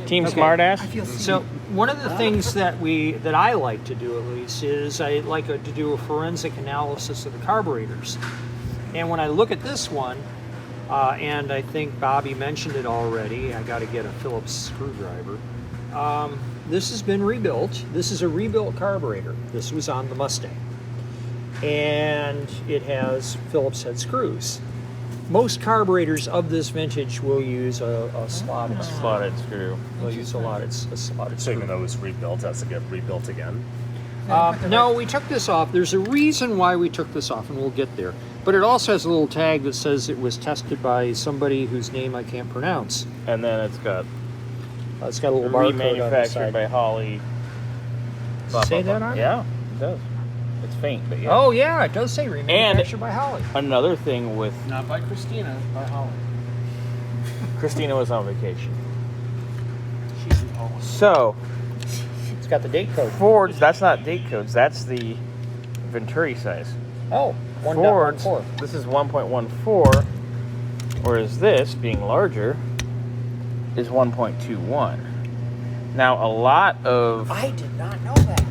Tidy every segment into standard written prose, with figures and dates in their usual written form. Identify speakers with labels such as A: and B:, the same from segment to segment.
A: Team Smartass.
B: So one of the things that I like to do, at least, is I like to do a forensic analysis of the carburetors. And when I look at this one, and I think Bobby mentioned it already, I got to get a Phillips screwdriver. This has been rebuilt. This is a rebuilt carburetor. This was on the Mustang. And it has Phillips head screws. Most carburetors of this vintage will use a slotted
A: screw.
B: They'll use a slotted
C: So even though it was rebuilt, it has to get rebuilt again?
B: No, we took this off. There's a reason why we took this off, and we'll get there. But it also has a little tag that says it was tested by somebody whose name I can't pronounce.
A: And then it's got
B: a little barcode on the
A: remanufactured
B: side.
A: by Holly.
B: Say that on it?
A: Yeah, it does. It's faint, but yeah.
B: Oh, yeah, it does say remanufactured by Holly.
A: Another thing with...
D: Not by Christina, by Holly.
A: Christina was on vacation.
D: She's in Holland.
A: So...
B: It's got the date code.
A: Ford's, that's not date codes, that's the Venturi size.
B: Oh,
A: Ford's,
B: 1.14.
A: this is 1.14, whereas this, being larger, is 1.21. Now, a lot of...
B: I did not know that.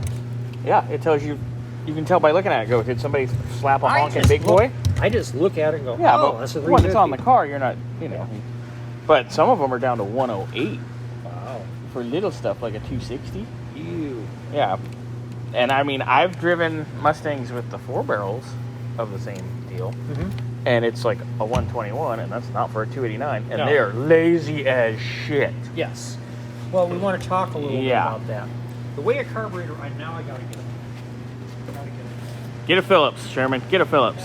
A: Yeah, it tells you... You can tell by looking at it. Go, did somebody slap a honking big boy?
B: I just look at it and go,
A: Yeah,
B: oh,
A: but
B: that's a
A: when it's on the
B: 350.
A: car, you're not, But some of them are down to 108
B: Wow.
A: for little stuff like a 260.
B: Ew.
A: Yeah. And I mean, I've driven Mustangs with the 4 barrels of the same deal.
B: Mm-hmm.
A: And it's like a 121, and that's not for a 289. And
B: No.
A: they are lazy as shit.
B: Yes. Well, we want to talk a little bit
A: Yeah.
B: about that. The way a carburetor, now I got to get it.
A: Get a Phillips, Sherman. Get a Phillips.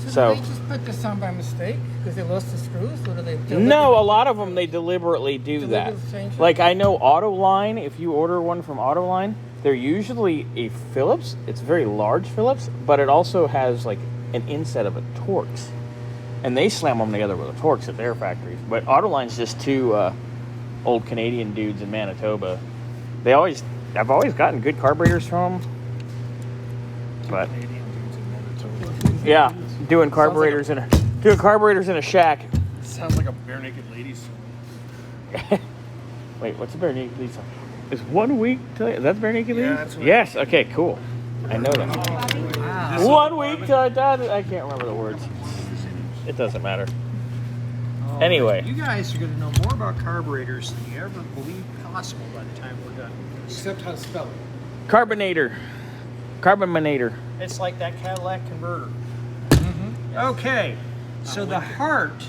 D: So did they just put this on by mistake because they lost the screws? Or do they
A: No, a lot of them, they deliberately do that.
D: Deliberately change it?
A: Like, I know Autoline, if you order one from Autoline, they're usually a Phillips. It's a very large Phillips, but it also has, like, an inset of a Torx. And they slam them together with a Torx at their factories. But Autoline's just two old Canadian dudes in Manitoba. I've always gotten good carburetors from them. But, yeah, doing carburetors in a shack.
D: Sounds like a bare naked ladies song.
A: Wait, what's a bare naked ladies song? Is 1 week till that's bare naked ladies?
D: Yeah, that's right.
A: Yes. Okay. Cool. I know that.
D: Wow.
A: 1 week till I died. I can't remember the words. It doesn't matter. Anyway.
B: You guys are going to know more about carburetors than you ever believed possible by the time we're done.
D: Except how to spell it.
A: Carbonator.
B: It's like that Cadillac converter.
D: Mm-hmm.
B: Okay, so the heart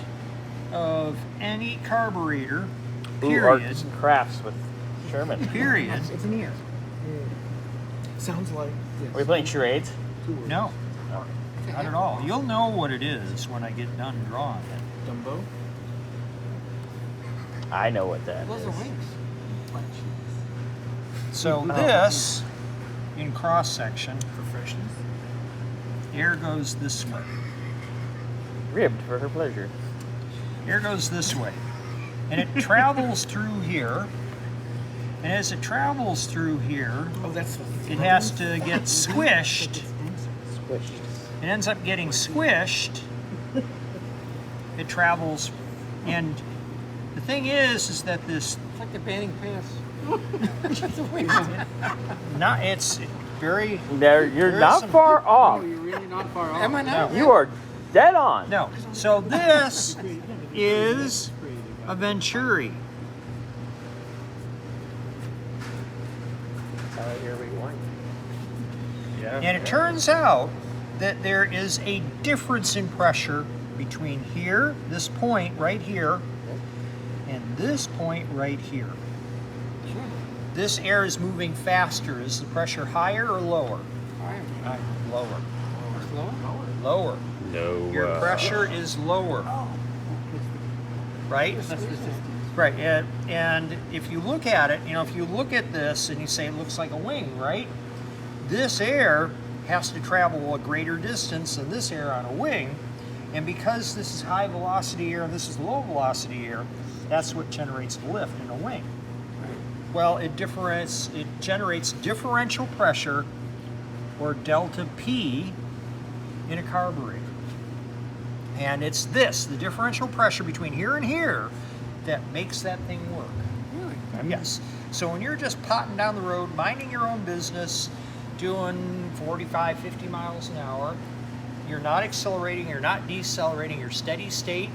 B: of any carburetor,
A: Ooh,
B: period,
A: arts and crafts with Sherman.
B: period,
D: It's an ear. Sounds like this.
A: Are we playing charades?
B: no, not at all. You'll know what it is when I get done drawing it.
D: Dumbo?
A: I know what that
D: Those
A: is.
D: are wings.
B: So this, in cross section,
D: Professionals.
B: air goes this way.
A: Ribbed for her pleasure.
B: Air goes this way, and it travels through here. And as it travels through here,
D: Oh, that's
B: it has to get squished.
A: Squished.
B: It ends up getting squished. It travels, and the thing is that this
D: It's like the banning pants.
B: it's very
A: There, you're
B: There is
A: not
B: some
A: far off.
D: You're really not far off. Am I not?
A: You are dead on.
B: no. So this is a Venturi.
C: Yeah.
B: And it turns out that there is a difference in pressure between here, this point right here, and this point right here. This air is moving faster. Is the pressure higher or lower? Lower. Lower.
C: No.
B: Your pressure is lower. Right? Right. And if you look at it, if you look at this and you say it looks like a wing, right? This air has to travel a greater distance than this air on a wing. And because this is high velocity air and this is low velocity air, that's what generates lift in a wing. Well, it generates differential pressure, or delta P, in a carburetor. And it's the differential pressure between here and here, that makes that thing work.
D: Really?
B: Yes. So when you're just potting down the road, minding your own business, doing 45, 50 miles an hour, you're not accelerating, you're not decelerating, you're steady state,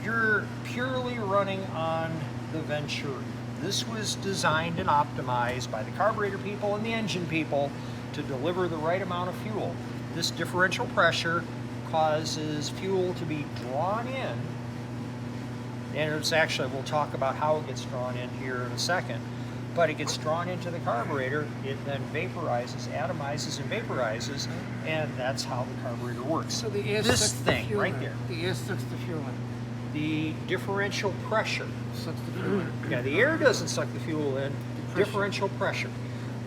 B: you're purely running on the Venturi. This was designed and optimized by the carburetor people and the engine people to deliver the right amount of fuel. This differential pressure causes fuel to be drawn in, and it's actually, we'll talk about how it gets drawn in here in a second, but it gets drawn into the carburetor, it then vaporizes, atomizes, and vaporizes, and that's how the carburetor works.
D: So the air
B: this
D: sucks the
B: thing
D: fuel
B: right
D: in.
B: there,
D: The air sucks the fuel in.
B: the differential pressure.
D: Sucks the fuel in.
B: Yeah, the air doesn't suck the fuel in, differential pressure.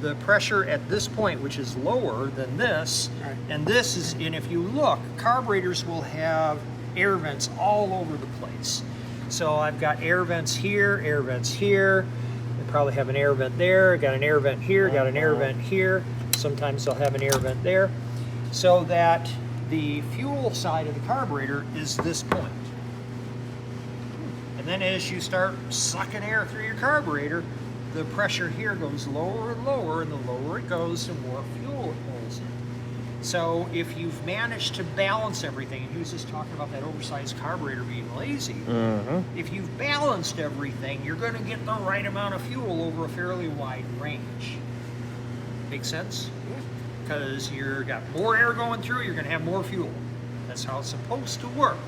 B: The pressure at this point, which is lower than this,
D: Right.
B: and this is, and if you look, carburetors will have air vents all over the place. So I've got air vents here, they probably have an air vent there, got an air vent here, got an air vent here, sometimes they'll have an air vent there, so that the fuel side of the carburetor is this point. And then as you start sucking air through your carburetor, the pressure here goes lower and lower, and the lower it goes, the more fuel it pulls in. So if you've managed to balance everything, and he was just talking about that oversized carburetor being lazy, if you've balanced everything, you're going to get the right amount of fuel over a fairly wide range. Make sense? Because you've got more air going through, you're going to have more fuel. That's how it's supposed to work.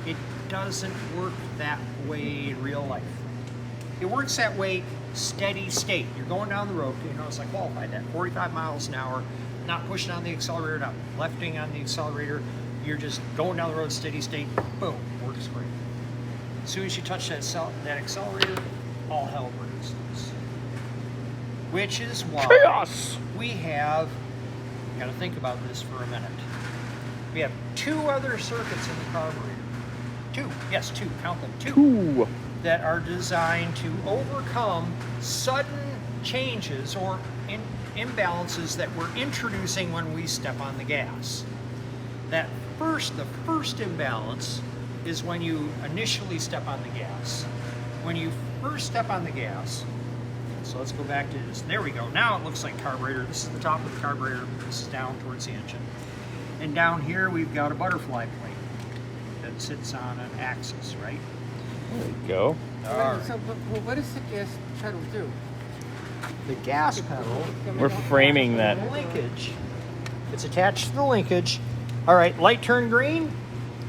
B: It doesn't work that way in real life. It works that way steady state. You're going down the road, you know, it's like qualified that 45 miles an hour, not pushing on the accelerator, not lefting on the accelerator. You're just going down the road steady state, boom, works great. As soon as you touch that accelerator, all hell breaks loose. Which is why we have, you gotta think about this for a minute. We have two other circuits in the carburetor. Two, count them, two. That are designed to overcome sudden changes or imbalances that we're introducing when we step on the gas. The first imbalance is when you initially step on the gas. When you first step on the gas, so let's go back to this. There we go. Now it looks like carburetor. This is the top of the carburetor. This is down towards the engine. And down here we've got a butterfly plate that sits on an axis, right?
A: There we go.
B: All right.
D: So, but what does the gas pedal do?
B: The gas pedal,
A: We're framing that.
B: the linkage, it's attached to the linkage. All right, light turn green,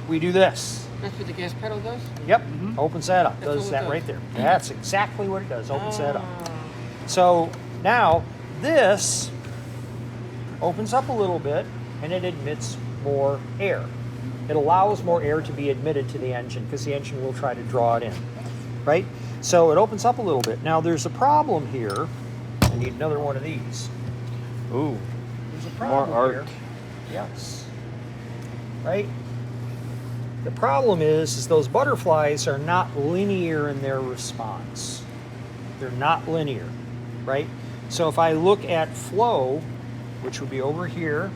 B: we do this.
D: That's what the gas pedal does?
B: Yep, opens that up,
D: That's all
B: does
D: it
B: that
D: does.
B: right there. That's exactly what it does, opens that up.
D: Ah.
B: So now this opens up a little bit and it admits more air. It allows more air to be admitted to the engine because the engine will try to draw it in, right? So it opens up a little bit. Now there's a problem here. I need another one of these.
A: Ooh,
B: There's a
A: more
B: problem
A: art.
B: here. Yes. Right? The problem is those butterflies are not linear in their response. They're not linear, right? So if I look at flow, which would be over here,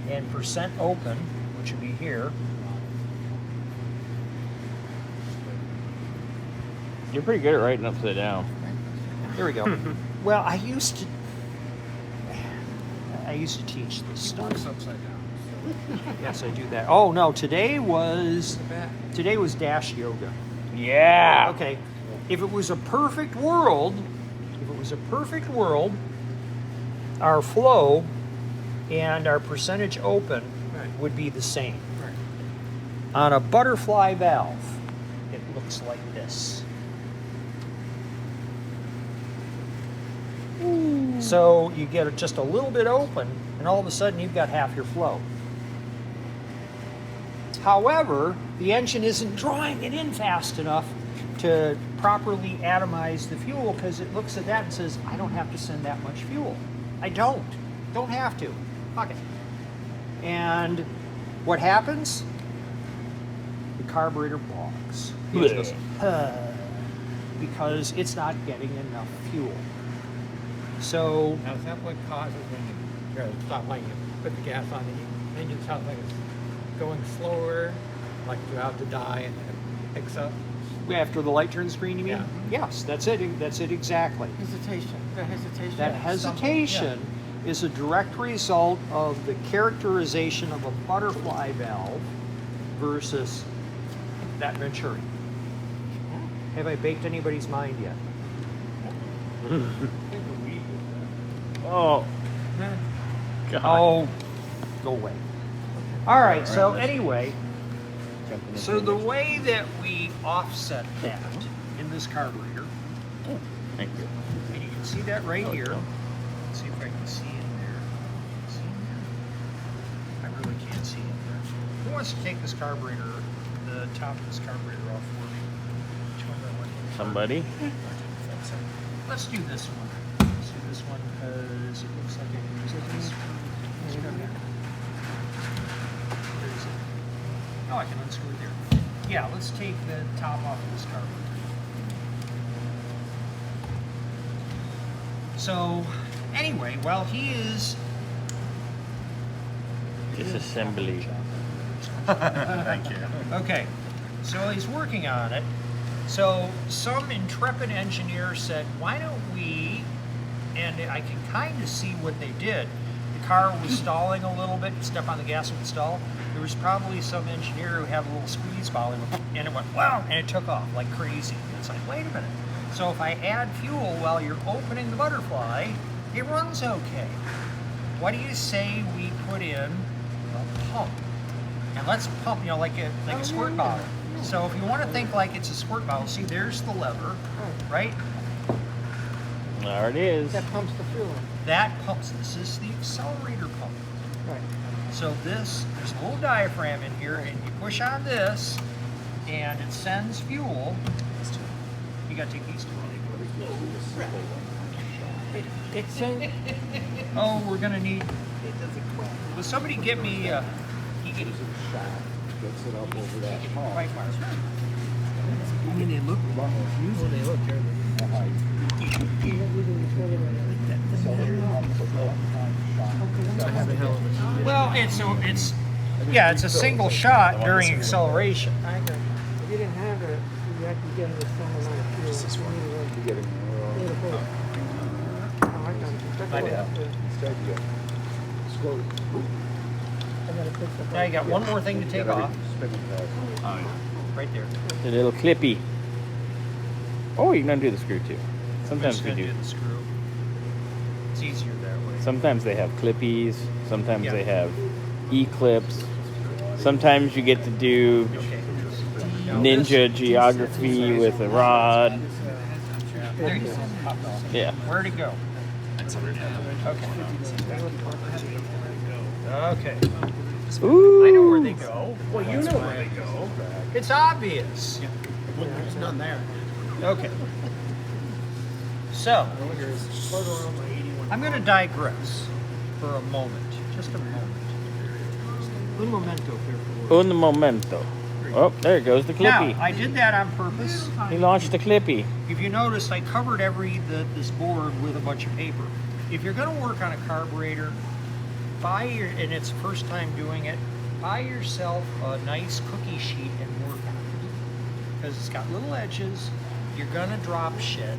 B: and percent open, which would be here,
A: You're pretty good at writing upside down.
B: here we go. Well, I used to teach this stuff.
D: Upside down.
B: Yes, I do that. Oh no, today was
D: Back.
B: dash yoga.
A: Yeah.
B: Okay, if it was a perfect world, our flow and our percentage open
D: Right.
B: would be the same.
D: Right.
B: On a butterfly valve, it looks like this. So you get it just a little bit open, and all of a sudden you've got half your flow. However, the engine isn't drawing it in fast enough to properly atomize the fuel because it looks at that and says, I don't have to send that much fuel. I don't have to. Fuck it. And what happens? The carburetor bogs. It goes, because it's not getting enough fuel. So
E: Now, is that what causes when you stop lighting, you put the gas on, the engine sounds like it's going slower, like it's about to die, and then it picks up?
B: After the light turns green, you mean?
E: Yeah.
B: Yes, that's it. That's it exactly.
D: Hesitation. The hesitation.
B: That hesitation is a direct result of the characterization of a butterfly valve versus that Venturi. Have I baked anybody's mind yet?
A: Oh, God.
B: Oh, go away. All right, so anyway, so the way that we offset that in this carburetor,
A: Thank you.
B: and you can see that right here. Let's see if I can see in there. See in there? I really can't see in there. Who wants to take this carburetor, the top of this carburetor off for me? Which one do I want?
A: Somebody.
B: Let's do this one. Let's do this one because it looks like I can use this. Where is it? Oh, I can unscrew it there. Yeah, let's take the top off of this carburetor. So, anyway, while he is
A: Disassembly.
C: Thank you.
B: okay, so he's working on it. So some intrepid engineer said, why don't we, and I can kind of see what they did. The car was stalling a little bit, step on the gas would stall. There was probably some engineer who had a little squeeze ball and it went, wow, and it took off like crazy. It's like, wait a minute. So if I add fuel while you're opening the butterfly, it runs okay. What do you say we put in a pump? And let's pump, you know, like a squirt bottle. So if you want to think like it's a squirt bottle, see, there's the lever, right?
A: There it is.
D: That pumps the fuel in.
B: That pumps. This is the accelerator pump.
D: Right.
B: So there's a little diaphragm in here, and you push on this, and it sends fuel. You got to take these two.
D: It sends.
B: Oh, we're gonna need. Will somebody get me?
F: Gets it up over that pump.
B: Pipe wires.
E: I mean, they look confusing. They look
B: Well, it's a single shot during acceleration.
D: I got it. If you didn't have it, you had to get it with some amount of fuel.
F: Just this one.
D: You
F: You get it.
D: needed a full. Oh, I got it.
B: I did.
F: Instead, you get squirt.
D: I gotta fix the
B: Now you got one more thing to take off,
F: Spinning pad.
B: right there.
A: The little clippy. Oh, you can undo the screw too.
B: I'm
A: Sometimes
B: just
A: we
B: gonna
A: do.
B: do the screw. It's easier that way.
A: Sometimes they have clippies. Sometimes
B: Yeah.
A: they have E-clips. Sometimes you get to do
B: Okay. Now
A: ninja geography with a rod.
B: There you go.
A: Yeah.
B: Where'd it go? Okay. Okay.
A: Ooh.
B: I know where they go. Well, you know where they go. It's obvious.
E: There's none there.
B: Okay. So, I'm going to digress for a moment. Just a moment.
E: Un momento, here.
A: Un momento. Oh, there goes the
B: Now,
A: clippy.
B: I did that on purpose.
A: He launched the clippy.
B: If you noticed, I covered this board with a bunch of paper. If you're going to work on a carburetor, and it's the first time doing it, buy yourself a nice cookie sheet and work on it. Because it's got little edges, you're going to drop shit,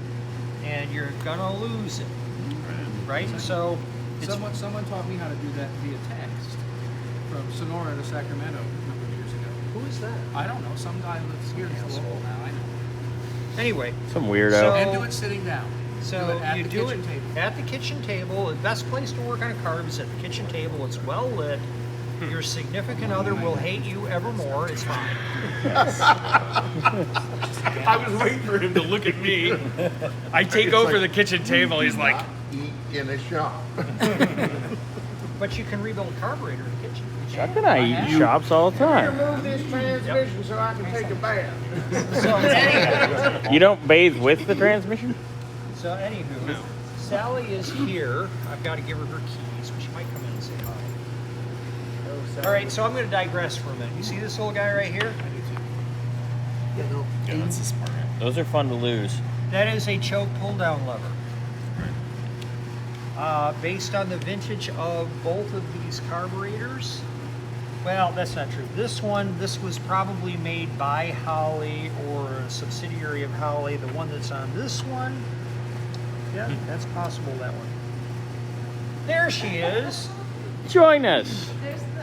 B: and you're going to lose it. Right? So, it's,
E: Someone taught me how to do that via text from Sonora to Sacramento a number of years ago.
B: who is that?
E: I don't know. Some guy lives here. He's local now. I know.
B: Anyway,
A: Some weirdo.
B: So-
E: And do it sitting down.
B: so
E: at
B: you
E: the
B: do
E: kitchen
B: it
E: table.
B: at the kitchen table. The best place to work on a carb is at the kitchen table. It's well lit. Your significant other will hate you evermore. It's fine.
C: I was waiting for him to look at me. I take over the kitchen table. He's like,
F: Eat in a shop.
B: But you can rebuild a carburetor in the kitchen.
A: Chuck and I eat in shops all the time.
F: Remove this transmission so I can take a bath.
B: So anywho,
A: You don't bathe with the transmission?
B: anywho, Sally is here. I've got to give her her keys, but she might come in and say hi. All right, so I'm going to digress for a minute. You see this little guy right here?
C: yeah, that's the smart.
A: Those are fun to lose.
B: That is a choke pull-down lever. Based on the vintage of both of these carburetors, Well, that's not true. This was probably made by Holley or a subsidiary of Holley. The one that's on this one, yeah, that's possible, that one. There she is.
A: Join us.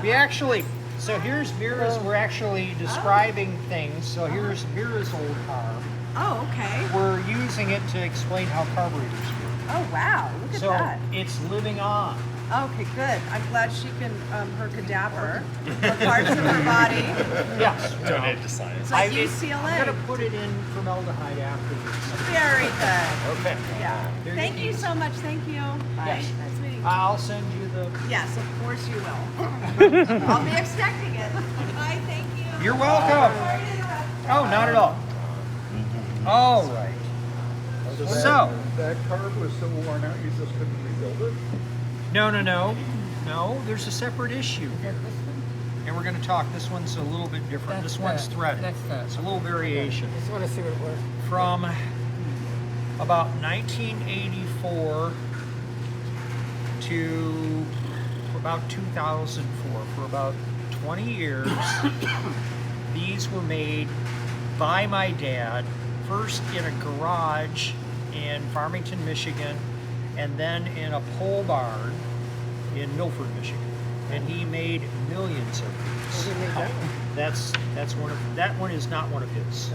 B: We actually, so here's Mira's, we're actually describing things. So here's Mira's old car.
G: Oh, okay.
B: We're using it to explain how carburetors work.
G: Oh, wow. Look at
B: So
G: that.
B: it's living on.
G: Okay, good. I'm glad she can, her cadaver, or parts of her body.
B: Yes.
C: Donate to science.
G: It's like
B: I'm
G: UCLA.
B: going to put it in formaldehyde after this.
G: Very good.
B: Okay.
G: Yeah.
B: There
G: Thank you so much. Thank you. Bye.
B: Yes.
G: Nice meeting you.
B: I'll send you the.
G: Yes, of course you will. I'll be expecting it. Bye, thank you.
B: You're welcome.
G: Sorry to interrupt.
B: Oh, not at all. All right. So,
H: That carb was so worn out, you just couldn't rebuild it?
B: no, there's a separate issue here. And we're going to talk, this one's a little bit different. This one's threaded.
D: That's that.
B: It's a little variation.
D: Just want to see what it was.
B: From about 1984 to about 2004, for about 20 years, these were made by my dad, first in a garage in Farmington, Michigan, and then in a pole barn in Milford, Michigan. And he made millions of these. That one is not one of his.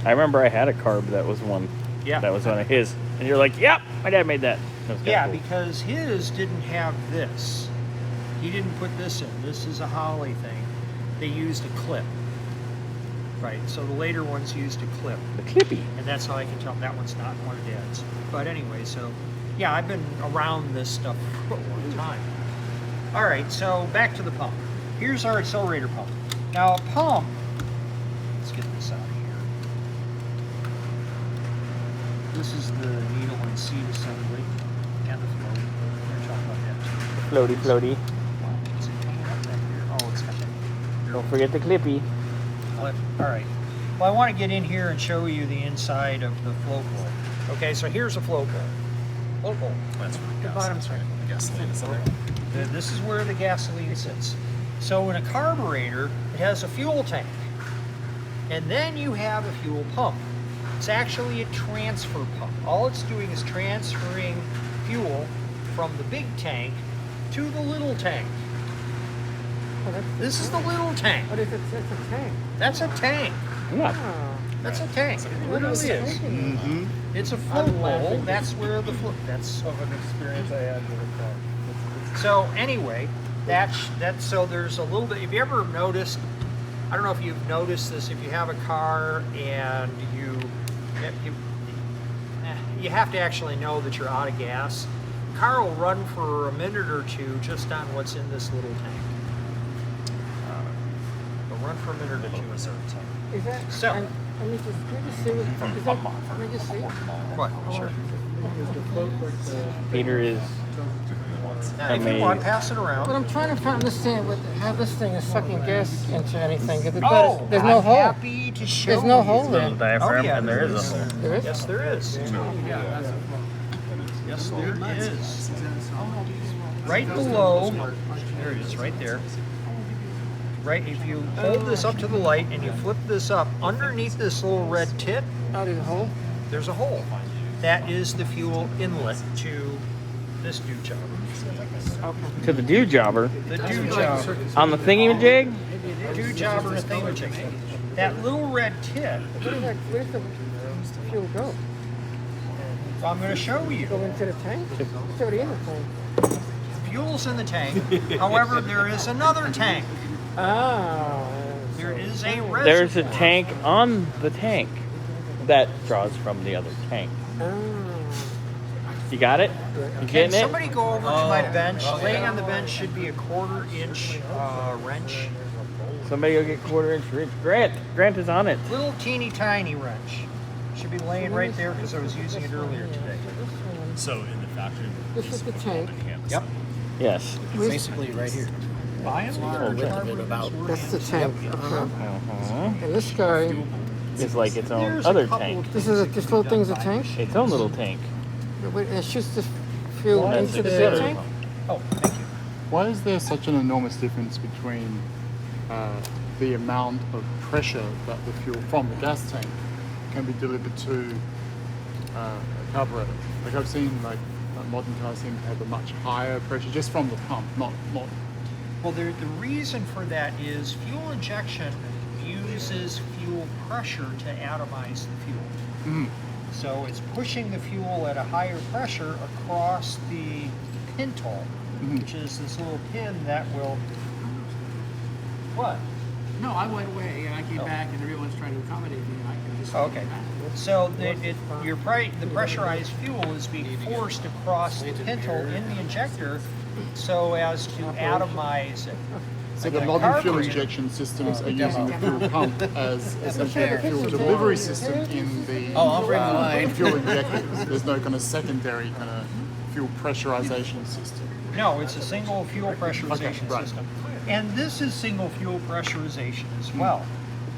A: I remember I had a carb that was one.
B: Yeah.
A: That was one of his. And you're like, yep, my dad made that. That was kinda
B: Yeah,
A: cool.
B: because his didn't have this. He didn't put this in. This is a Holley thing. They used a clip. Right, so the later ones used a clip.
A: The Clippy.
B: And that's how I can tell that one's not one of Dad's. But anyway, so yeah, I've been around this stuff for a long time. All right, so back to the pump. Here's our accelerator pump. Now a pump, let's get this out of here. This is the needle and seat assembly and the float. We're going to talk about that too.
A: Floaty, floaty.
B: Is it hanging up back here? Oh, it's got that.
A: Don't forget the Clippy.
B: All right. Well, I want to get in here and show you the inside of the float bowl. Okay, so here's a float bowl. Float bowl.
C: That's
D: The bottom's right.
C: gasoline is in there.
B: This is where the gasoline sits. So in a carburetor, it has a fuel tank. And then you have a fuel pump. It's actually a transfer pump. All it's doing is transferring fuel from the big tank to the little tank.
D: Oh, that's,
B: This is the little tank.
D: what is it? That's a tank.
B: That's a tank.
A: Yeah.
D: Oh.
B: That's a tank. It literally is. It's a float bowl. That's where the float. That's
H: Of an experience I had with a car.
B: so. Anyway, that's so. There's a little bit. Have you ever noticed? I don't know if you've noticed this. If you have a car and you have to actually know that you're out of gas. The car will run for a minute or two just on what's in this little tank. It'll run for a minute or two.
D: Is that?
B: So-
D: let me just see what. Is that? Let me just see.
B: What? Sure.
H: Is the float like the...
A: Peter is.
B: Now, if you want, pass it around.
D: But I'm trying to understand how this thing is sucking gas into anything. 'Cause
B: Oh,
D: there's
B: I'm
D: no hole.
B: happy to show
D: There's no
B: you.
D: hole there.
A: Diaphragm,
B: Oh, yeah,
A: and there is
B: there
A: a hole.
D: There is?
B: Yes, there is.
E: Yeah, that's a float.
B: Yes, there is. Right below, there it is, right there. Right, if you hold this up to the light and you flip this up, underneath this little red tip,
D: Oh, there's a hole?
B: there's a hole. That is the fuel inlet to this dew jobber.
A: To the dew jobber.
B: The dew jobber.
A: On the thingy-majig?
B: Dew jobber and thingamajig. That little red tip,
D: Where's the fuel go?
B: I'm going to show
D: Go
B: you.
D: into the tank? It's already in the tank.
B: Fuel's in the tank. However, there is another tank.
D: Oh.
B: There is a reservoir.
A: There's a tank on the tank that draws from the other tank.
D: Oh.
A: You got it? You
B: Can
A: getting it?
B: somebody go over to my bench? Laying on the bench should be a 1/4-inch wrench.
A: Somebody go get 1/4-inch wrench. Grant is on it.
B: Little teeny tiny wrench. Should be laying right there because I was using it earlier today.
C: So in the factory,
D: This is the tank.
B: Yep.
A: Yes.
I: Basically right here.
B: Buy them or
I: Width of it about.
D: That's the tank. Okay.
A: Uh-huh.
D: And this guy,
A: It's like its own
B: There's a
A: other
B: couple
A: tank.
D: this little thing's a tank?
A: Its own little tank.
D: It shoots the fuel
A: That's
D: into the
A: the
D: big
A: other
D: tank?
A: one.
B: Oh, thank you.
J: Why is there such an enormous difference between the amount of pressure that the fuel from the gas tank can be delivered to a carburetor? Like I've seen modern cars seem to have a much higher pressure just from the pump, not.
B: Well, the reason for that is fuel injection uses fuel pressure to atomize the fuel.
J: Mm.
B: So it's pushing the fuel at a higher pressure across the pintle, which is this little pin that will. What?
E: No, I went away and I came back and everyone's trying to accommodate me and I can just
B: Okay.
E: come back.
B: So the pressurized fuel is being forced across the pintle in the injector so as to atomize it.
J: So the modern fuel injection systems are using the fuel pump as essentially the fuel delivery system in the fuel injectors. There's no kind of secondary kind of fuel pressurization system.
B: No, it's a single fuel pressurization system. And this is single fuel pressurization as well.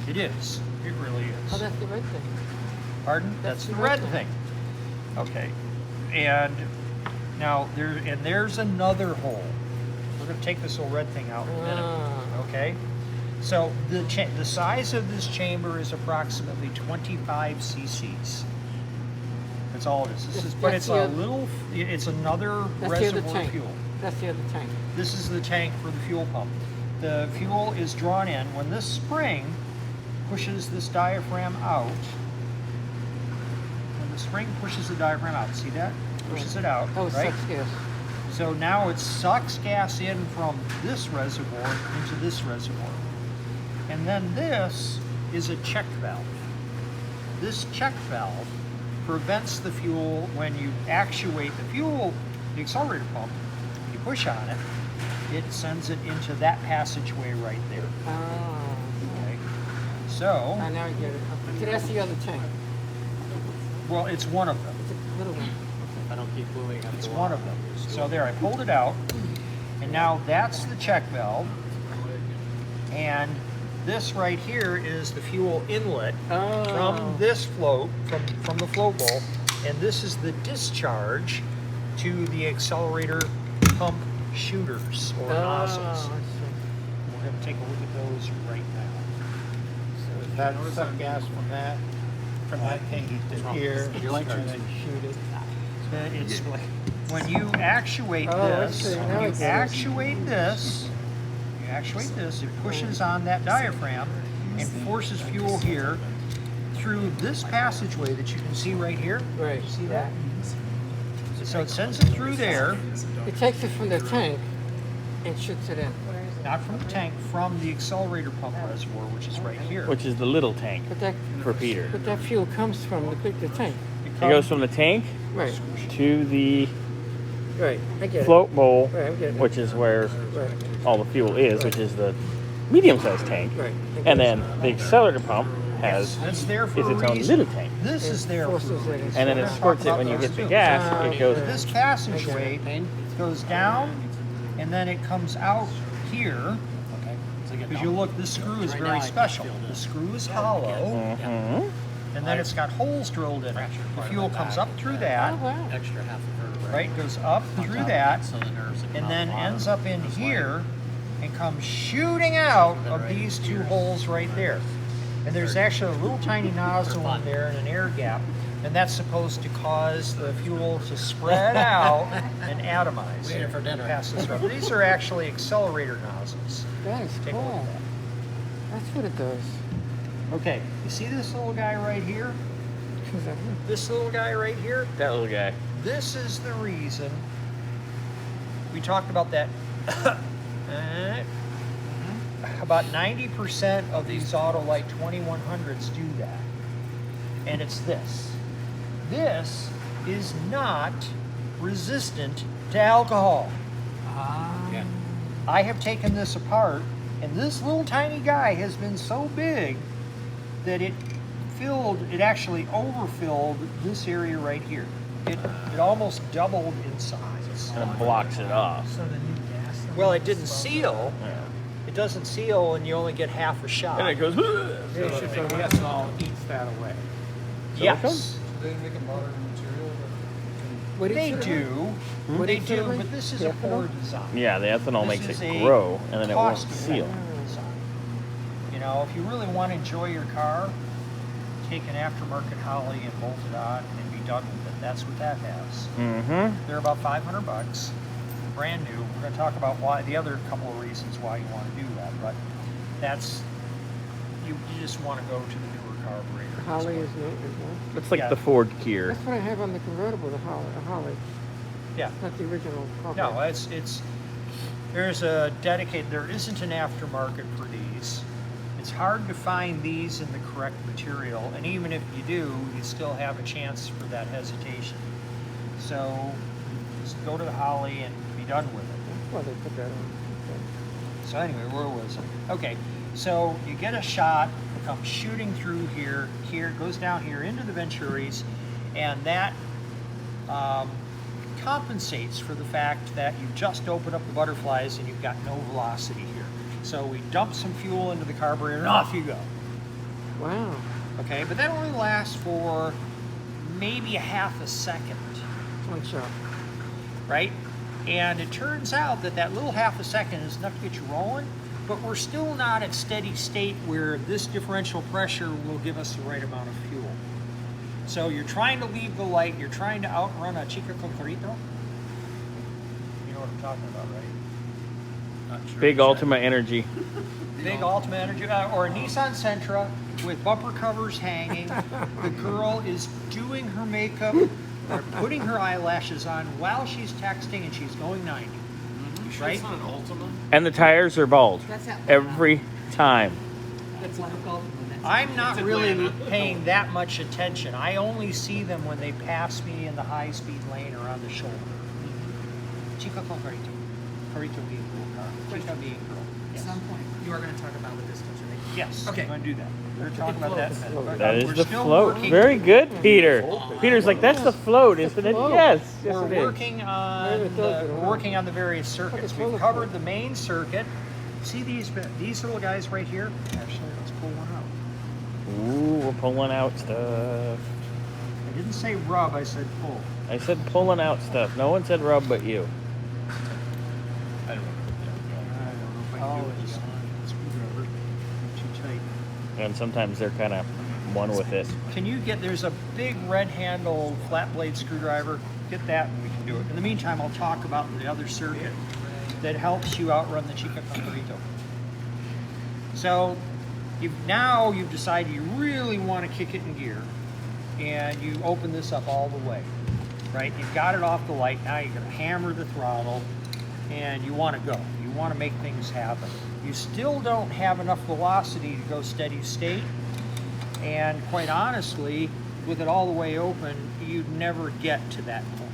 B: It is. It really is.
D: Oh, that's the red thing.
B: Pardon? That's the red thing. Okay. And now there's another hole. We're going to take this little red thing out in a minute. Okay. So the size of this chamber is approximately 25 cc's. That's all it is. But it's a little. It's another reservoir fuel.
D: That's the other tank.
B: This is the tank for the fuel pump. The fuel is drawn in when this spring pushes this diaphragm out. When the spring pushes the diaphragm out, see that? Pushes it out,
D: Oh, it
B: right?
D: sucks gas.
B: So now it sucks gas in from this reservoir into this reservoir. And then this is a check valve. This check valve prevents the fuel when you actuate the fuel, the accelerator pump, you push on it, it sends it into that passageway right there.
D: Oh.
B: Okay. So,
D: I now get it. So that's the other tank.
B: well, it's one of them.
D: It's a little one.
I: I don't keep moving.
B: It's one of them. So there, I pulled it out, and now that's the check valve. And this right here is the fuel inlet from this float, from the float bowl, and this is the discharge to the accelerator pump shooters or nozzles. We're going to take a look at those right now.
I: So that suck gas from that tank to here, and then shoot it.
B: It's like when you actuate this, it pushes on that diaphragm and forces fuel here through this passageway that you can see right here.
D: Right.
B: See that? So it sends it through there,
D: It takes it from the tank and shoots it in.
B: not from the tank, from the accelerator pump reservoir, which is right here.
A: Which is the little tank
D: But that
A: for Peter.
D: but that fuel comes from the tank.
A: It goes from the tank
D: Right.
A: to the
D: Right. I get
A: float bowl,
D: Right, I get it.
A: which is where
D: it. Right.
A: all the fuel is, which is the medium-sized tank.
D: Right.
A: And then the accelerator pump has
B: That's there for
A: is
B: a
A: its own
B: reason.
A: little tank.
B: This is there for a
D: Forces it in.
B: reason.
A: And then it squirts it when you hit the gas. It goes.
B: This passageway goes down, and then it comes out here. Because you look, this screw is very special. The screw is hollow,
A: Mhm.
B: and then it's got holes drilled in it. The fuel comes up through that,
D: Oh, wow.
I: Extra half a vertebrae.
B: right? Goes up through that,
I: So the nerves
B: and then ends up in here, and comes shooting out of these two holes right there. And there's actually a little tiny nozzle in there and an air gap, and that's supposed to cause the fuel to spread out and atomize.
I: Waiting for dinner.
B: Passes through. These are actually accelerator nozzles.
D: That is
B: Take a look
D: cool.
B: at that.
D: That's what it does.
B: Okay, you see this little guy right here?
D: Is that it?
B: This little guy right here?
A: That little guy.
B: This is the reason we talked about that. About 90% of these Autolite 2100s do that. And it's this. This is not resistant to alcohol.
I: Yeah.
B: I have taken this apart, and this little tiny guy has been so big that it actually overfilled this area right here. It almost doubled in size.
A: And it blocks it off.
B: Well, it didn't seal.
A: Yeah.
B: It doesn't seal, and you only get half a shot.
A: And it goes.
E: So the ethanol eats that away.
B: Yes.
H: They make a modern material
D: What
B: They
D: did
B: do,
D: What
B: they
D: did
B: do,
D: you-
B: but this is a
D: Yeah,
B: poor design.
A: Yeah, the ethanol
B: This
A: makes
B: is
A: it
B: a
A: grow, and then it won't seal.
B: cost-effective design. You know, if you really want to enjoy your car, take an aftermarket Holly and bolt it on and be done with it. That's what that has.
A: Mm-hmm.
B: They're about $500, brand new. We're going to talk about why the other couple of reasons why you want to do that, but that's you just want to go to the newer carburetor.
D: Holly is new. Is
A: It's like
B: Yeah.
A: the Ford gear.
D: That's what I have on the convertible, the Holly.
B: Yeah.
D: Not the original.
B: No, it's there's a dedicated. There isn't an aftermarket for these. It's hard to find these in the correct material, and even if you do, you still have a chance for that hesitation. So just go to the Holly and be done with it.
D: Well, they put that on. Okay.
B: So anyway, where was it? Okay, so you get a shot, comes shooting through here, goes down here into the Venturis, and that compensates for the fact that you just opened up the butterflies and you've got no velocity here. So we dump some fuel into the carburetor and off you go.
D: Wow.
B: Okay, but that only lasts for maybe a half a second,
D: One shot.
B: right? And it turns out that that little half a second is enough to get you rolling, but we're still not at steady state where this differential pressure will give us the right amount of fuel. So you're trying to leave the light, you're trying to outrun a Chica Carburetor. You know what I'm talking about, right?
C: Not sure
A: Big
C: exactly.
A: Ultima Energy.
B: Big Ultima Energy, or a Nissan Sentra with bumper covers hanging. The girl is doing her makeup, or putting her eyelashes on while she's texting, and she's going 90.
C: You sure
B: Right?
C: it's not an Ultima?
A: And the tires are bald.
G: That's that
A: Every time.
E: That's a difficult one.
B: I'm not
C: It's
B: really
C: Atlanta.
B: paying that much attention. I only see them when they pass me in the high-speed lane or on the shoulder. Chica Carburetor. Carburetor being cool car. Chica being girl.
E: At
B: Yes.
E: some point, you are going to talk about the distance, right?
B: Yes.
E: Okay.
B: I'm going to do that. We're going to talk about that in a minute. But,
A: That is
B: we're
A: the
B: still
A: float.
B: working-
A: Very good, Peter. Peter's like, that's the float, isn't it?
D: float.
A: Yes. Yes,
B: We're
A: it is.
B: working
D: Maybe
B: on
D: it does,
B: we're
D: huh?
B: working on the various circuits.
D: full
B: We've
D: of
B: covered
D: float.
B: the main circuit. See these little guys right here? Actually, let's pull one out.
A: Ooh, we're pulling out stuff.
B: I didn't say rub, I said pull.
A: I said pulling out stuff. No one said rub but you.
C: I don't know.
B: Oh, it's screwdriver. Too tight.
A: And sometimes they're kind of one with it.
B: Can you get, there's a big red handle flat blade screwdriver. Get that and we can do it. In the meantime, I'll talk about the other circuit that helps you outrun the Chica Carburetor. So you've decided you really want to kick it in gear, and you open this up all the way, right? You've got it off the light. Now you're going to hammer the throttle, and you want to go. You want to make things happen. You still don't have enough velocity to go steady state, and quite honestly, with it all the way open, you'd never get to that point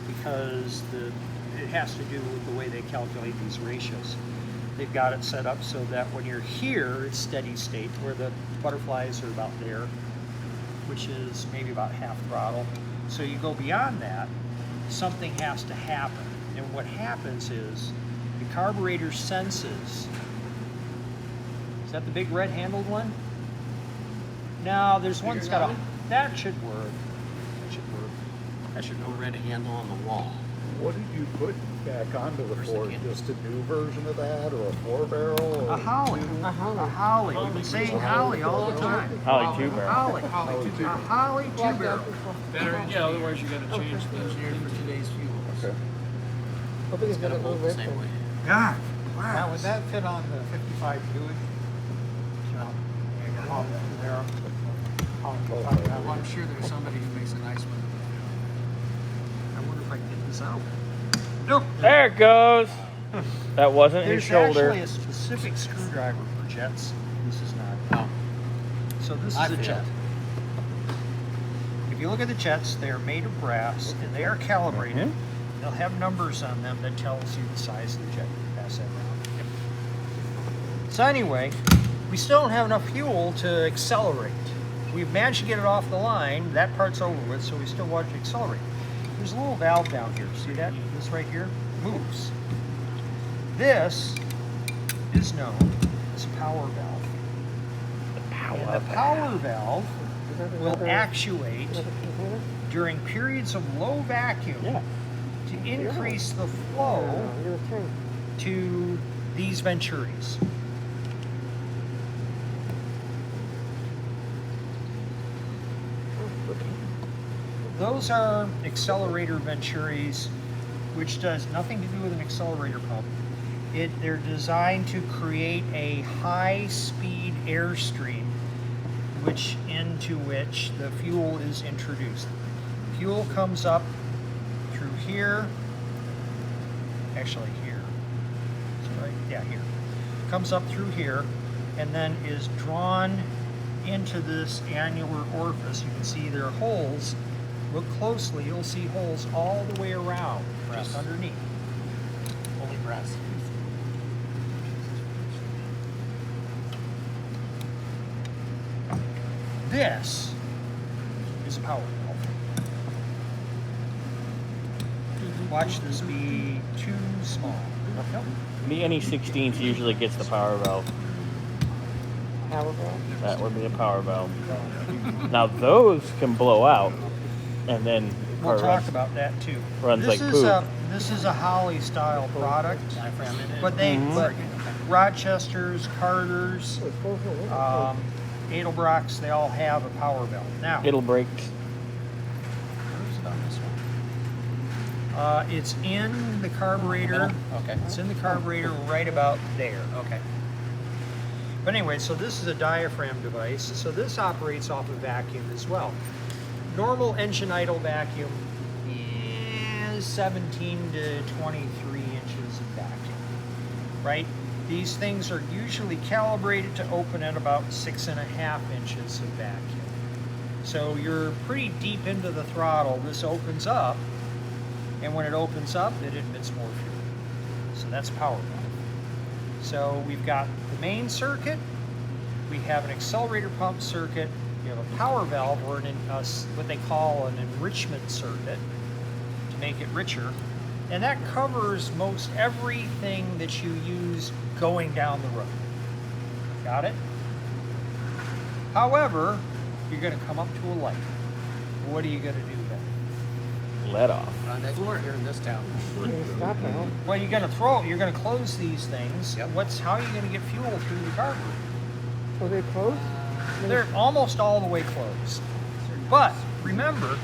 B: because it has to do with the way they calculate these ratios. They've got it set up so that when you're here, it's steady state, where the butterflies are about there, which is maybe about half throttle. So you go beyond that, something has to happen. And what happens is the carburetor senses. Is that the big red handled one? No, there's one that's got a. That should work. That should work. That should
C: No
B: work.
C: red handle on the wall.
H: What did you put back onto the
C: Where's the
H: Ford?
C: candle?
H: Just a new version of that, or a 4-barrel?
B: A Holly. A Holly. We've been saying Holly all the time.
A: Holly two barrel.
B: Holly.
H: Holly
B: A Holly two barrel.
C: Better, yeah, otherwise you gotta change the engineer for today's fuels.
H: Okay.
D: I think it's got a little
C: The
D: bit.
C: same way.
B: God.
I: Now, would that fit on the 55 Buick?
E: Well, I'm sure there's somebody who makes a nice one.
B: I wonder if I can get this out. Nope.
A: There it goes. That wasn't his
B: There's
A: shoulder.
B: actually a specific screwdriver for jets. This is not.
C: Oh.
B: So this
C: I
B: is a
C: failed.
B: jet. If you look at the jets, they are made of brass and they are calibrated. They'll have numbers on them that tells you the size of the jet. Pass that around. So anyway, we still don't have enough fuel to accelerate. We've managed to get it off the line. That part's over with, so we still want to accelerate. There's a little valve down here. See that? This right here moves. This is known as a power valve. And the power valve will actuate during periods of low vacuum to increase the flow to these venturis. Those are accelerator venturis, which does nothing to do with an accelerator pump. They're designed to create a high-speed airstream into which the fuel is introduced. Fuel comes up through here, actually here, right? Yeah, here. Comes up through here, and then is drawn into this annular orifice. You can see there are holes. Look closely, you'll see holes all the way around, just underneath.
I: Only brass.
B: This is a power valve. Watch this be too small. Nope.
A: The NE16 usually gets the power valve.
D: Power valve?
A: That would be a power valve. Now those can blow out, and then
B: We'll
A: car
B: talk
A: runs,
B: about that too.
A: runs
B: This
A: like
B: is
A: poop.
B: this is a Holly style product,
I: Diaphragm in it.
B: but but Rochesters, Carters, Edelbrocks, they all have a power valve. Now,
A: It'll break.
B: where's it on this one? It's in the carburetor.
I: Okay.
B: It's in the carburetor right about there.
I: Okay.
B: But anyway, so this is a diaphragm device. So this operates off of vacuum as well. Normal engine idle vacuum is 17 to 23 inches of vacuum, right? These things are usually calibrated to open at about 6.5 inches of vacuum. So you're pretty deep into the throttle. This opens up, and when it opens up, it emits more fuel. So that's power valve. So we've got the main circuit, we have an accelerator pump circuit, we have a power valve, or what they call an enrichment circuit to make it richer. And that covers most everything that you use going down the road. Got it? However, you're going to come up to a light. What are you going to do then?
A: Let off.
I: Next floor here in this town.
D: Stop now.
B: Well, you're going to close these things.
I: Yep.
B: How are you going to get fuel through the carburetor?
D: Are they closed?
B: They're almost all the way closed. But remember,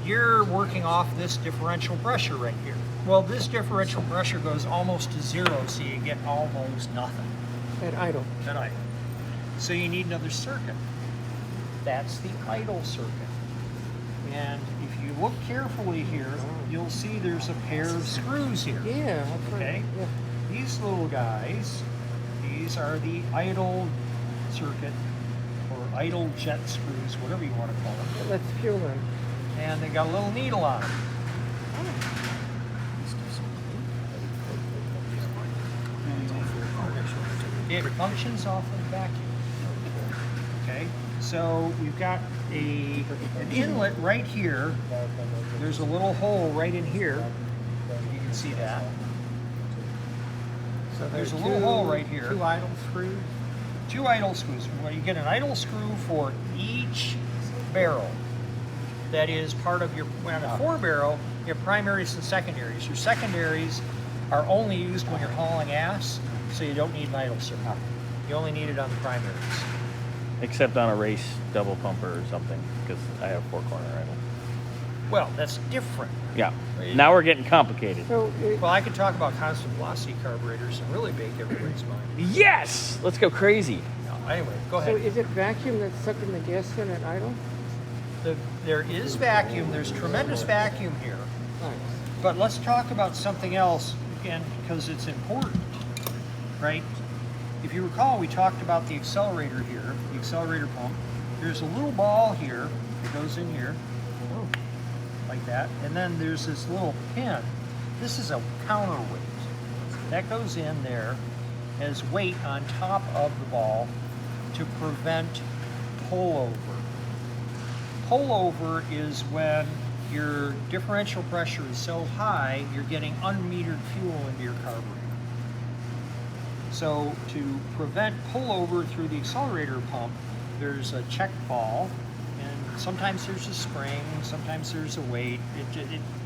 B: you're working off this differential pressure right here. Well, this differential pressure goes almost to zero, so you get almost nothing
D: At idle.
B: at idle. So you need another circuit. That's the idle circuit. And if you look carefully here, you'll see there's a pair of screws here.
D: Yeah. That's right.
B: Okay.
D: Yeah.
B: These little guys, these are the idle circuit or idle jet screws, whatever you want to call them.
D: Let's fuel them.
B: And they got a little needle on them. It functions off of vacuum. Okay, so we've got an inlet right here. There's a little hole right in here. You can see that. So there's a little hole right here.
I: Two idle screws.
B: Two idle screws. Well, you get an idle screw for each barrel. That is part of your, on a 4-barrel, you have primaries and secondaries. Your secondaries are only used when you're hauling ass, so you don't need an idle circuit. You only need it on the primaries.
A: Except on a race double pumper or something, because I have 4-corner idle.
B: Well, that's different.
A: Yeah. Now we're getting complicated.
D: So,
B: Well, I could talk about constant velocity carburetors and really make everybody's mind.
A: Yes! Let's go crazy.
B: No, anyway, go
D: so
B: ahead.
D: is it vacuum that's sucking the gas in at idle?
B: There is vacuum. There's tremendous vacuum here.
D: Nice.
B: But let's talk about something else, again, because it's important, right? If you recall, we talked about the accelerator here, the accelerator pump. There's a little ball here that goes in here, like that. And then there's this little pin. This is a counterweight. That goes in there as weight on top of the ball to prevent pullover. Pullover is when your differential pressure is so high, you're getting unmetered fuel into your carburetor. So to prevent pullover through the accelerator pump, there's a check ball, and Sometimes there's a spring, sometimes there's a weight.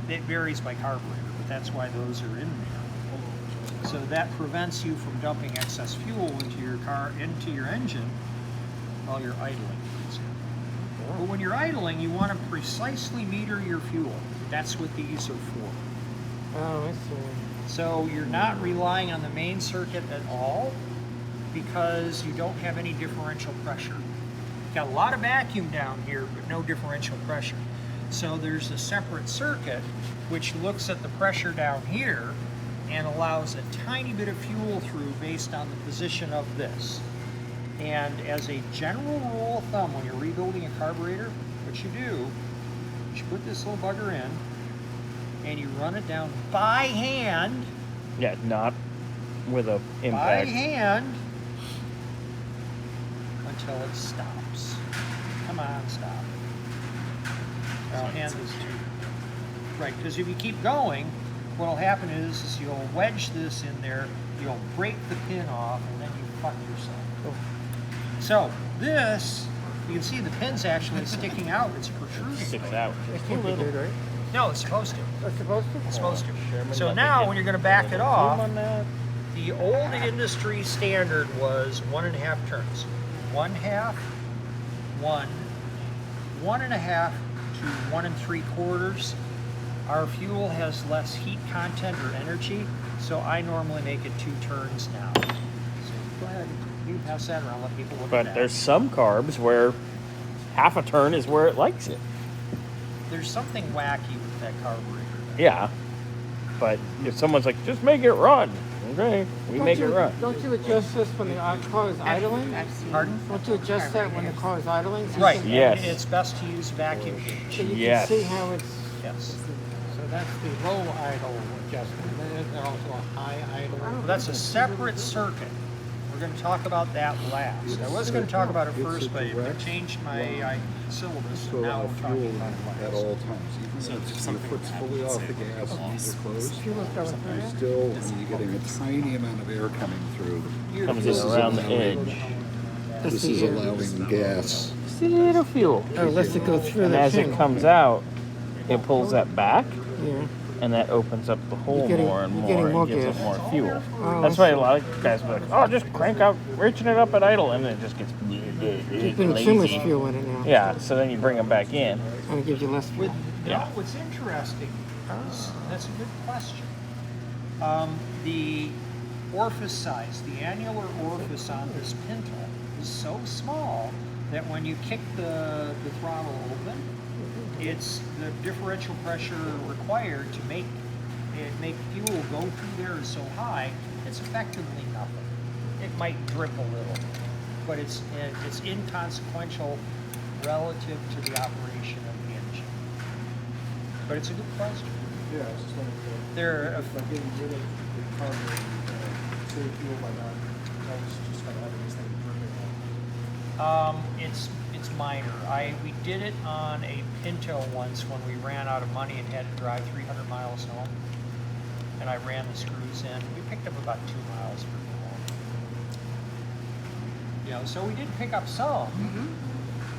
B: It varies by carburetor, but that's why those are in there. So that prevents you from dumping excess fuel into your car, into your engine while you're idling, for example. But when you're idling, you want to precisely meter your fuel. That's what these are for.
D: Oh, I see.
B: So you're not relying on the main circuit at all because you don't have any differential pressure. Got a lot of vacuum down here, but no differential pressure. So there's a separate circuit which looks at the pressure down here and allows a tiny bit of fuel through based on the position of this. And as a general rule of thumb, when you're rebuilding a carburetor, what you do is you put this little bugger in and you run it down by hand.
A: Yeah, not with a
B: By
A: impact.
B: hand until it stops. Come on, stop. I'll hand this to you. Right, because if you keep going, what'll happen is you'll wedge this in there, you'll break the pin off, and then you fuck yourself. So this, you can see the pin's actually sticking out. It's protruding.
A: Sticks out.
D: It can't be good, right?
B: No, it's supposed to.
D: It's supposed to?
B: It's supposed to.
A: Sherman
B: So
A: might
B: now,
A: get
B: when you're going to back it
A: a
B: off,
A: zoom on that.
B: the old industry standard was 1.5 turns. 1/2, 1, 1.5 to 1 3/4. Our fuel has less heat content or energy, so I normally make it 2 turns now. So go ahead, you can pass that around, let people look at
A: But
B: that.
A: there's some carbs where half a turn is where it likes it.
B: There's something wacky with that carburetor.
A: Yeah. But if someone's like, just make it run. Okay, we make it run.
D: Don't you adjust this when the car is idling?
B: Pardon?
D: Don't you adjust that when the car is idling? So you
B: Right,
D: can-
A: Yes.
B: and it's best to use vacuum
D: So
B: gauge.
D: you
A: Yes.
D: can see how it's...
B: Yes.
I: So that's the low idle adjustment. Then is there also a high idle?
B: Well, that's a separate circuit. We're going to talk about that last. I was going to talk about it first, but I changed my syllabus, and now we're talking about it
H: At
B: last.
H: all times, even if your foot's fully off the gas and you're closed,
D: Fuel's going through
H: you're
D: that?
H: still, you're getting a tiny amount of air coming through.
A: Comes
H: This
A: in
H: is
A: around the
H: allowing-
A: edge.
H: This is allowing gas.
A: Just a little fuel.
D: Oh, lets it go through
A: And
D: the
A: as
D: thing.
A: it comes out, it pulls that back,
D: Yeah.
A: and that opens up the hole
D: You're getting-
A: more and
D: you're
A: more
D: getting more
A: and gives
D: gas.
A: it more fuel.
D: Oh,
A: That's why a lot of guys be like, oh, just crank out, reaching it up at idle, and then it just gets
D: Keep putting too much
A: lazy.
D: fuel in it now.
A: Yeah, so then you bring them back in.
D: And it gives you less fuel.
A: Yeah.
B: What's interesting is, that's a good question. The orifice size, the annular orifice on this Pinto is so small that when you kick the throttle open, it's the differential pressure required to make fuel go through there is so high, it's effectively nothing. It might drip a little, but it's inconsequential relative to the operation of the engine. But it's a good question.
J: Yeah, it's just like
B: There,
J: by getting rid of the carburetor, save fuel by not, just by having this thing dripping.
B: it's minor. We did it on a Pinto once when we ran out of money and had to drive 300 miles home, and I ran the screws in. We picked up about 2 miles per gallon. So we did pick up some,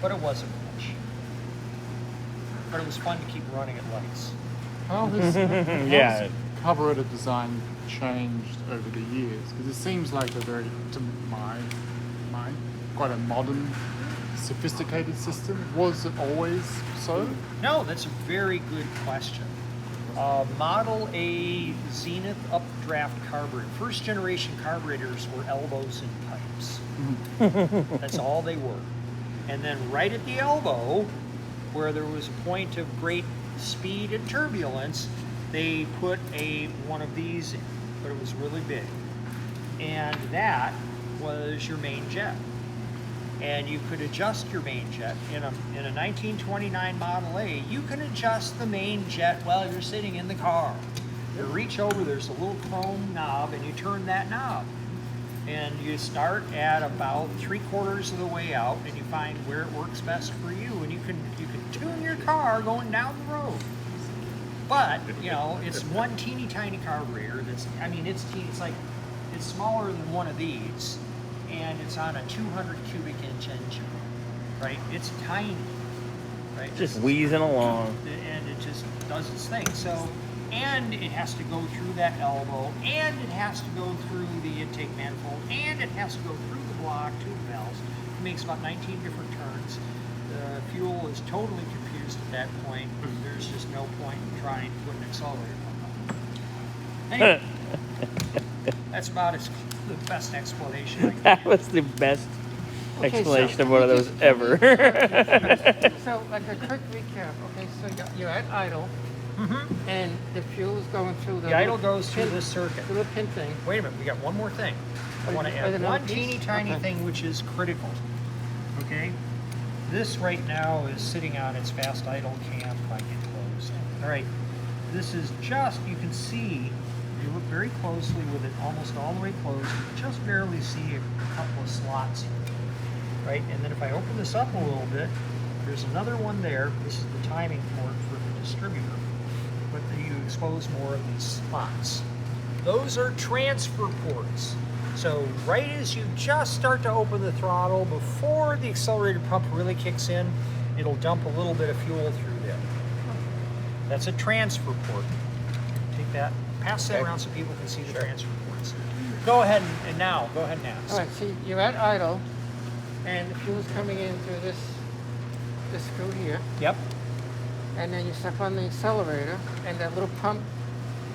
B: but it wasn't much. But it was fun to keep running at lights.
J: How has
A: Yeah.
J: carburetor design changed over the years? Because it seems like a very, to my mind, quite a modern, sophisticated system. Was it always so?
B: No, that's a very good question. Model A Zenith updraft carburetor. First generation carburetors were elbows and pipes. That's all they were. And then right at the elbow, where there was a point of great speed and turbulence, they put one of these in, but it was really big. And that was your main jet. And you could adjust your main jet. In a 1929 Model A, you can adjust the main jet while you're sitting in the car. You reach over, there's a little chrome knob, and you turn that knob. And you start at about 3/4 of the way out, and you find where it works best for you, and you can tune your car going down the road. But it's one teeny tiny carburetor. It's teeny. It's smaller than one of these, and it's on a 200 cubic inch engine, right? It's tiny. right?
A: Just wheezing along.
B: And it just does its thing. So, and it has to go through that elbow, and it has to go through the intake manifold, and it has to go through the block, two valves. It makes about 19 different turns. The fuel is totally confused at that point. There's just no point in trying to put an accelerator pump on. Anyway, that's about the best explanation I can
A: That
B: give.
A: was the best
D: Okay,
A: explanation
D: so
A: of one of those ever.
D: So, like a quick recap. Okay, so you're at idle, and the fuel is going through
B: The idle goes through this circuit.
D: through the pin thing.
B: Wait a minute, we got one more thing. I want to
D: Is it
B: add
D: another
B: one
D: piece?
B: teeny tiny
D: Okay.
B: thing which is critical. Okay? This right now is sitting on its fast idle cam if I get close. Alright, this is just, you can see, you look very closely with it almost all the way closed, you just barely see a couple of slots here. Right, and then if I open this up a little bit, there's another one there. This is the timing port for the distributor, but you expose more of these spots. Those are transfer ports. So right as you just start to open the throttle, before the accelerator pump really kicks in, it'll dump a little bit of fuel through there. That's a transfer port. Take that, pass that around so people can see the transfer ports. Go ahead and now, go ahead and ask.
D: All right, so you're at idle, and the fuel's coming in through this screw here,
B: Yep.
D: and then you step on the accelerator, and that little pump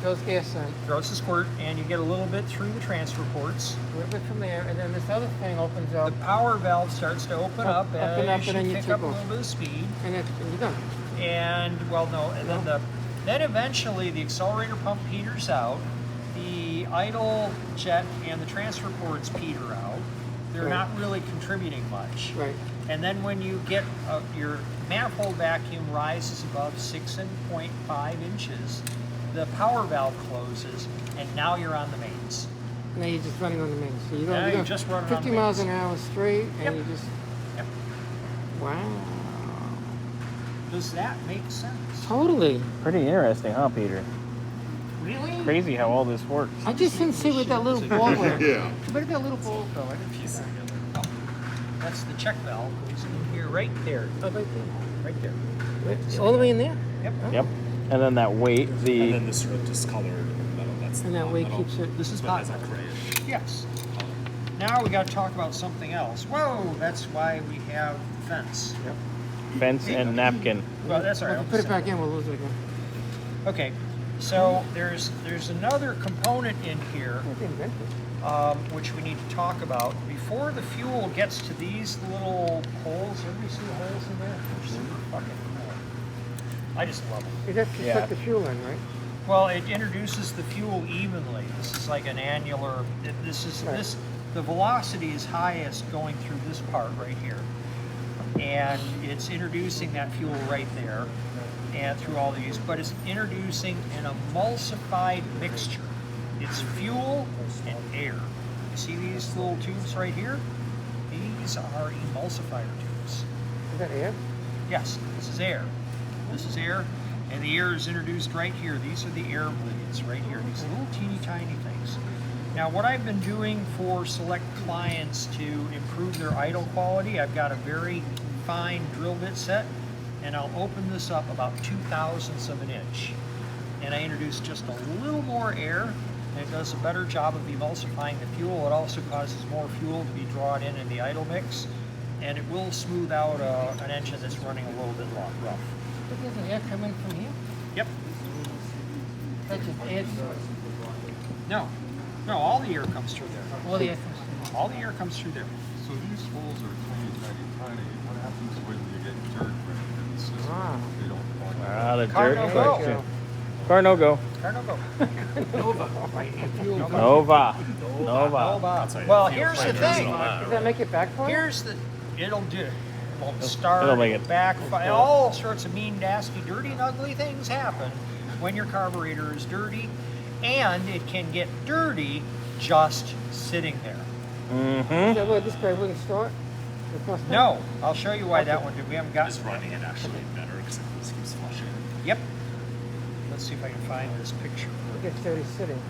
D: goes gas in.
B: Throws the squirt, and you get a little bit through the transfer ports.
D: A little bit from there, and then this other thing opens up,
B: The power valve starts to open up,
D: Open
B: as
D: up, and
B: you
D: then you
B: pick
D: take
B: up a
D: off.
B: little bit of speed.
D: and you're done.
B: And well, no, and then eventually the accelerator pump peters out, the idle jet and the transfer ports peter out. They're
D: Right.
B: not really contributing much.
D: Right.
B: And then when you get your manifold vacuum rises above 6.5 inches, the power valve closes, and now you're on the mains.
D: Now you're just running on the mains. So
B: Now
D: you're
B: you're
D: going
B: just running on
D: 50
B: the
D: miles
B: mains.
D: an hour straight, and
B: Yep.
D: you just,
B: Yep.
D: wow.
B: Does that make sense?
D: Totally.
A: Pretty interesting, huh, Peter?
B: Really?
A: Crazy how all this works.
D: I just didn't see what that little ball was.
H: Yeah.
D: Where did that little ball go? I didn't see that.
B: Oh, that's the check valve. Goes in here, right there.
D: Oh, right there.
B: Right there.
D: Right, all the way in there?
B: Yep.
A: Yep. And then that weight,
C: And
A: the
C: then this sort of discolored metal. That's
D: And that
C: hot
D: way
C: metal,
D: keeps it.
B: This is
C: but
B: hot.
C: has that grayish.
B: Yes. Now we got to talk about something else. Whoa, that's why we have the fence. Yep.
A: fence and napkin.
B: Well, that's all right.
D: If we put it back in, we'll lose it again.
B: Okay. So there's another component in here
D: I think that's it.
B: which we need to talk about before the fuel gets to these little holes. Everybody see the holes in there? They're super fucking cool. I just love them.
D: You have to
A: Yeah.
D: put the fuel in, right?
B: Well, it introduces the fuel evenly. This is like an annular.
D: Right.
B: The velocity is highest going through this part right here, and it's introducing that fuel right there, and through all these. But it's introducing an emulsified mixture. It's fuel and air. You see these little tubes right here? These are emulsifier tubes.
D: Is that air?
B: Yes, this is air. This is air, and the air is introduced right here. These are the air bleeds right here. These little teeny tiny things. Now, what I've been doing for select clients to improve their idle quality, I've got a very fine drill bit set, and I'll open this up about 0.02 of an inch. And I introduce just a little more air, and it does a better job of emulsifying the fuel. It also causes more fuel to be drawn in the idle mix, and it will smooth out an engine that's running a little bit rough.
D: But doesn't air come in from here?
B: Yep.
D: That just adds to it.
B: No, all the air comes through there.
D: All the air comes from
B: All the air comes through there.
H: So these holes are tiny. What happens when you get dirt in the system?
D: Ah.
H: They don't fall out.
A: Ah, the
B: Car
A: dirt
B: no
A: collection.
B: go.
A: Car no go.
B: Car no go.
A: Nova. Nova.
B: Nova. Well, here's the thing.
D: Does that make it backfire?
B: Here's the. It'll do. It won't start.
A: It'll make it
B: backfire. All sorts of mean, nasty, dirty, and ugly things happen when your carburetor is dirty, and it can get dirty just sitting there.
A: Mm-hmm.
D: Is that where this guy wouldn't start? The first time?
B: No, I'll show you why that one did. We haven't got.
C: Just running it actually better because it just keeps flushing.
B: Yep. Let's see if I can find this picture.
D: It gets dirty sitting.